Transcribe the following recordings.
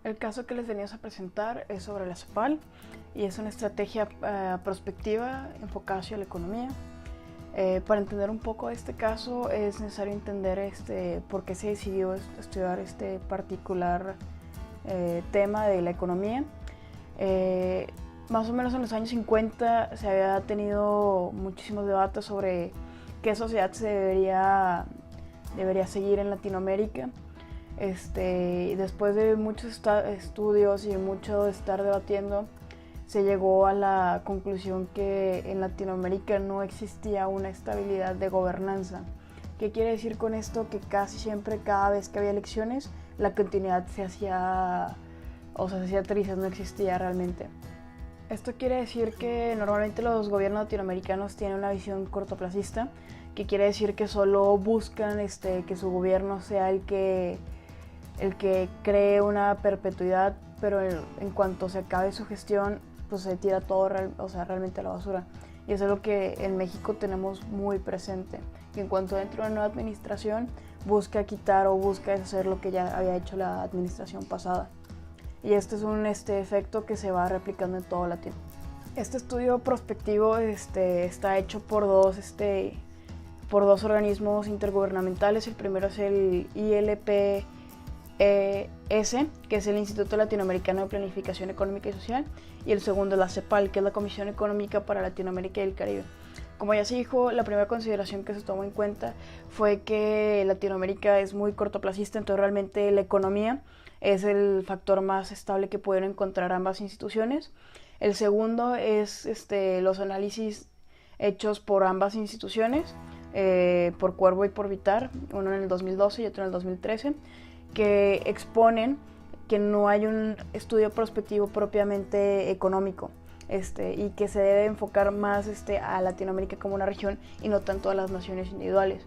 El caso que les venimos a presentar es sobre la CEPAL y es una estrategia prospectiva enfocada hacia la economía. Para entender un poco este caso es necesario entender por qué se decidió estudiar este particular tema de la economía. Más o menos en los años 50 se había tenido muchísimos debates sobre qué sociedad se debería seguir en Latinoamérica. Después de muchos estudios y mucho estar debatiendo, se llegó a la conclusión que en Latinoamérica no existía una estabilidad de gobernanza. ¿Qué quiere decir con esto? Que casi siempre, cada vez que había elecciones, la continuidad se hacía trizas, no existía realmente. Esto quiere decir que normalmente los gobiernos latinoamericanos tienen una visión cortoplacista, que quiere decir que solo buscan que su gobierno sea el que cree una perpetuidad, pero en cuanto se acabe su gestión, pues se tira todo realmente a la basura. Y eso es lo que en México tenemos muy presente, que en cuanto entra una nueva administración, busca quitar o busca deshacer lo que ya había hecho la administración pasada. Y este es un efecto que se va replicando en todo Latinoamérica. Este estudio prospectivo está hecho por dos organismos intergubernamentales. El primero es el ILPS, que es el Instituto Latinoamericano de Planificación Económica y Social, y el segundo es la CEPAL, que es la Comisión Económica para Latinoamérica y el Caribe. Como ya se dijo, la primera consideración que se tomó en cuenta fue que Latinoamérica es muy cortoplacista, entonces realmente la economía es el factor más estable que pueden encontrar ambas instituciones. El segundo es los análisis hechos por ambas instituciones, por Cuervo y por Vitar, uno en el 2012 y otro en el 2013, que exponen que no hay un estudio prospectivo propiamente económico, y que se debe enfocar más a Latinoamérica como una región y no tanto a las naciones individuales.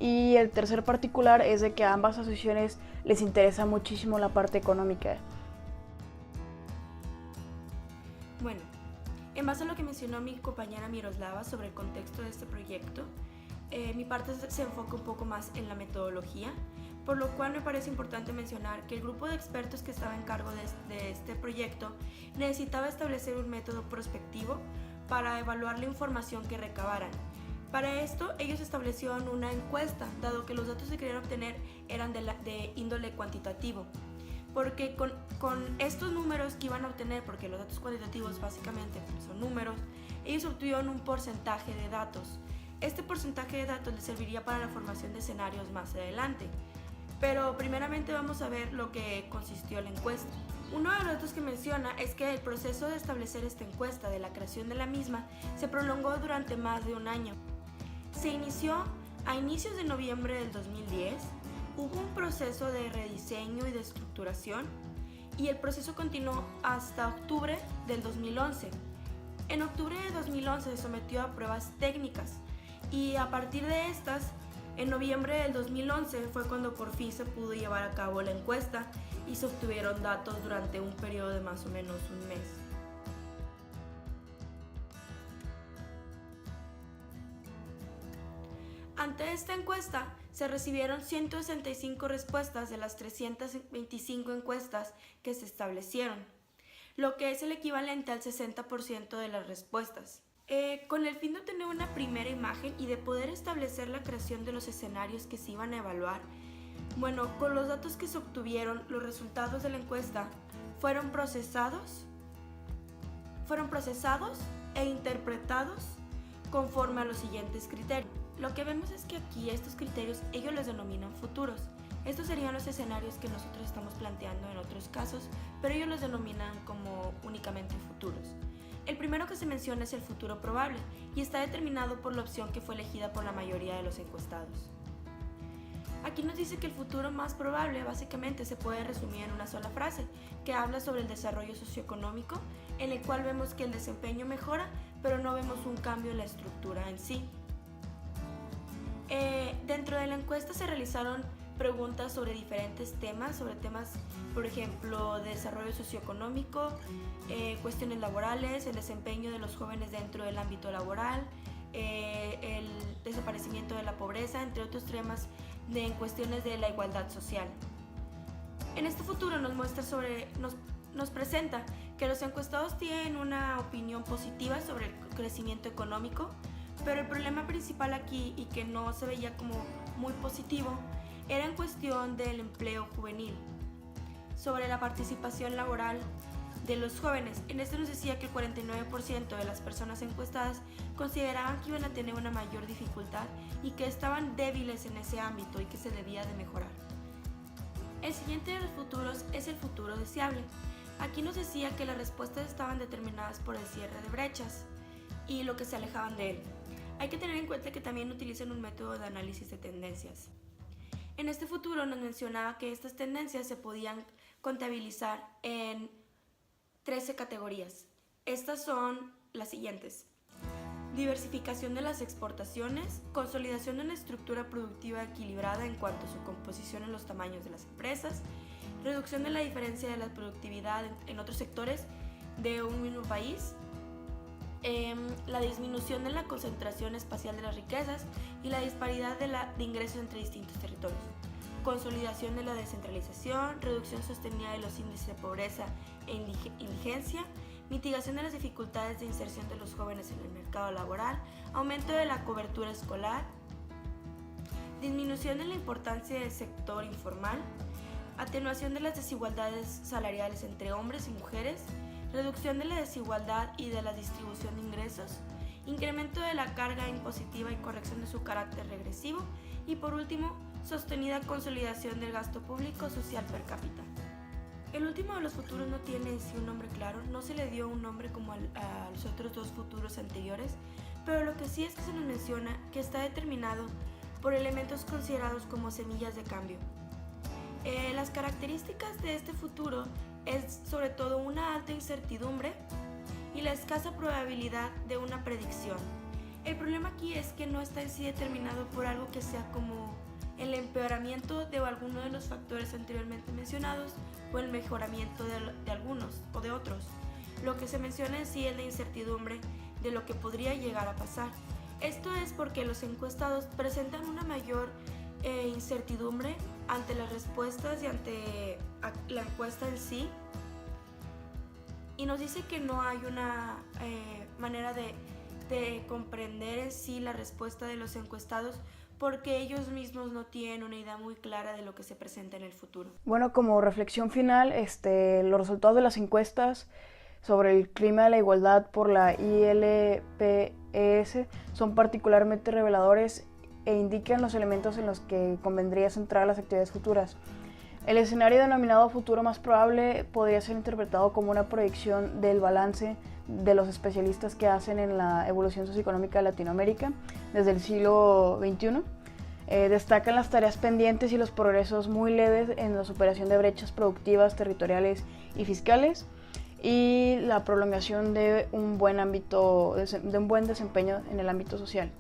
Y el tercer particular es de que a ambas asociaciones les interesa muchísimo la parte económica. Bueno, en base a lo que mencionó mi compañera Miroslava sobre el contexto de este proyecto, mi parte se enfoca un poco más en la metodología, por lo cual me parece importante mencionar que el grupo de expertos que estaba en cargo de este proyecto necesitaba establecer un método prospectivo para evaluar la información que recabaran. Para esto, ellos establecieron una encuesta, dado que los datos que querían obtener eran de índole cuantitativo. Porque con estos números que iban a obtener, porque los datos cuantitativos básicamente son números, ellos obtuvieron un porcentaje de datos. Este porcentaje de datos les serviría para la formación de escenarios más adelante. Pero primeramente vamos a ver lo que consistió la encuesta. Uno de los datos que menciona es que el proceso de establecer esta encuesta, de la creación de la misma, se prolongó durante más de un año. Se inició a inicios de noviembre del 2010, hubo un proceso de rediseño y de estructuración y el proceso continuó hasta octubre del 2011. En octubre de 2011 se sometió a pruebas técnicas y a partir de estas, en noviembre del 2011 fue cuando por fin se pudo llevar a cabo la encuesta y se obtuvieron datos durante un periodo de más o menos un mes. Ante esta encuesta se recibieron 165 respuestas de las 325 encuestas que se establecieron, lo que es el equivalente al 60% de las respuestas. Con el fin de obtener una primera imagen y de poder establecer la creación de los escenarios que se iban a evaluar, con los datos que se obtuvieron, los resultados de la encuesta fueron procesados e interpretados conforme a los siguientes criterios. Lo que vemos es que aquí estos criterios ellos los denominan futuros. Estos serían los escenarios que nosotros estamos planteando en otros casos, pero ellos los denominan como únicamente futuros. El primero que se menciona es el futuro probable y está determinado por la opción que fue elegida por la mayoría de los encuestados. Aquí nos dice que el futuro más probable básicamente se puede resumir en una sola frase, que habla sobre el desarrollo socioeconómico, en el cual vemos que el desempeño mejora, pero no vemos un cambio en la estructura en sí. Dentro de la encuesta se realizaron preguntas sobre diferentes temas, por ejemplo, de desarrollo socioeconómico, cuestiones laborales, el desempeño de los jóvenes dentro del ámbito laboral, el desaparecimiento de la pobreza, entre otros temas en cuestiones de la igualdad social. En este futuro nos presenta que los encuestados tienen una opinión positiva sobre el crecimiento económico, pero el problema principal aquí, y que no se veía como muy positivo, era en cuestión del empleo juvenil, sobre la participación laboral de los jóvenes. En este nos decía que el 49% de las personas encuestadas consideraban que iban a tener una mayor dificultad y que estaban débiles en ese ámbito y que se debía de mejorar. El siguiente de los futuros es el futuro deseable. Aquí nos decía que las respuestas estaban determinadas por el cierre de brechas y lo que se alejaban de él. Hay que tener en cuenta que también utilizan un método de análisis de tendencias. En este futuro nos mencionaba que estas tendencias se podían contabilizar en 13 categorías. Estas son las siguientes: diversificación de las exportaciones, consolidación de una estructura productiva equilibrada en cuanto a su composición en los tamaños de las empresas, reducción de la diferencia de la productividad en otros sectores de un mismo país, la disminución de la concentración espacial de las riquezas y la disparidad de ingresos entre distintos territorios, consolidación de la descentralización, reducción sostenida de los índices de pobreza e indigencia, mitigación de las dificultades de inserción de los jóvenes en el mercado laboral, aumento de la cobertura escolar, disminución de la importancia del sector informal, atenuación de las desigualdades salariales entre hombres y mujeres, reducción de la desigualdad y de la distribución de ingresos, incremento de la carga impositiva y corrección de su carácter regresivo y, por último, sostenida consolidación del gasto público social per cápita. El último de los futuros no tiene en sí un nombre claro, no se le dio un nombre como a los otros dos futuros anteriores, pero lo que sí es que se nos menciona que está determinado por elementos considerados como semillas de cambio. Las características de este futuro es sobre todo una alta incertidumbre y la escasa probabilidad de una predicción. El problema aquí es que no está en sí determinado por algo que sea como el empeoramiento de alguno de los factores anteriormente mencionados o el mejoramiento de algunos o de otros. Lo que se menciona en sí es la incertidumbre de lo que podría llegar a pasar. Esto es porque los encuestados presentan una mayor incertidumbre ante las respuestas y ante la encuesta en sí, y nos dice que no hay una manera de comprender en sí la respuesta de los encuestados porque ellos mismos no tienen una idea muy clara de lo que se presenta en el futuro. Bueno, como reflexión final, los resultados de las encuestas sobre el clima de la igualdad por la ILPES son particularmente reveladores e indican los elementos en los que convendría centrar las actividades futuras. El escenario denominado futuro más probable podría ser interpretado como una proyección del balance de los especialistas que hacen en la evolución socioeconómica de Latinoamérica desde el siglo XXI. Destacan las tareas pendientes y los progresos muy leves en la superación de brechas productivas, territoriales y fiscales, y la prolongación de un buen desempeño en el ámbito social.